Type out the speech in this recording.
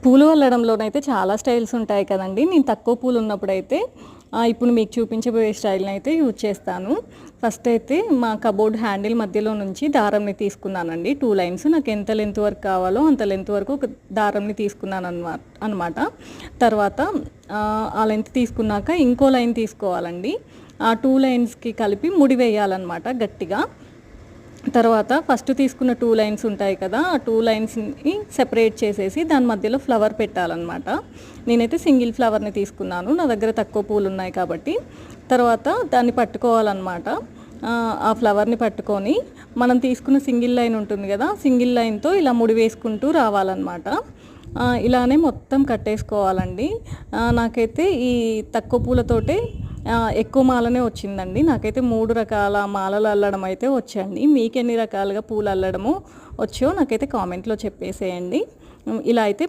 పూలు అల్లడంలోనైతే చాలా స్టైల్స్ ఉంటాయి కదండి. నేను తక్కువ పూలు ఉన్నప్పుడైతే ఇప్పుడు మీకు చూపించబోయే స్టైల్ని అయితే యూజ్ చేస్తాను. ఫస్ట్ అయితే మా కబోర్డ్ హ్యాండిల్ మధ్యలో నుంచి దారంని తీసుకున్నానండి. 2 లైన్స్ నాకు ఎంత లెంత్ వరకు కావాలో అంత లెంత్ వరకు ఒక దారంని తీసుకున్నాను అనమాట. తర్వాత ఆ లెంత్ తీసుకున్నాక ఇంకో లైన్ తీసుకోవాలండి. ఆ 2 లైన్స్కి కలిపి ముడి వేయాలన్నమాట గట్టిగా. తర్వాత ఫస్ట్ తీసుకున్న 2 లైన్స్ ఉంటాయి కదా, ఆ 2 లైన్స్ని సెపరేట్ చేసేసి దాని మధ్యలో ఫ్లవర్ పెట్టాలన్నమాట. నేనైతే సింగిల్ ఫ్లవర్ని తీసుకున్నాను, నా దగ్గర తక్కువ పూలు ఉన్నాయి కాబట్టి. తర్వాత దాన్ని పట్టుకోవాలన్నమాట. ఆ ఫ్లవర్ని పట్టుకొని మనం తీసుకున్న సింగిల్ లైన్ ఉంటుంది కదా, సింగిల్ లైన్తో ఇలా ముడి వేసుకుంటూ రావాలన్నమాట. ఇలానే మొత్తం కట్టేసుకోవాలండి. నాకైతే ఈ తక్కువ పూలతోటే ఎక్కువ మాలనే వచ్చిందండి. నాకైతే 3 రకాల మాలలు అల్లడం అయితే వచ్చండి. మీకు ఎన్ని రకాలుగా పూలు అల్లడము వచ్చో నాకైతే కామెంట్లో చెప్పేసేయండి. ఇలా అయితే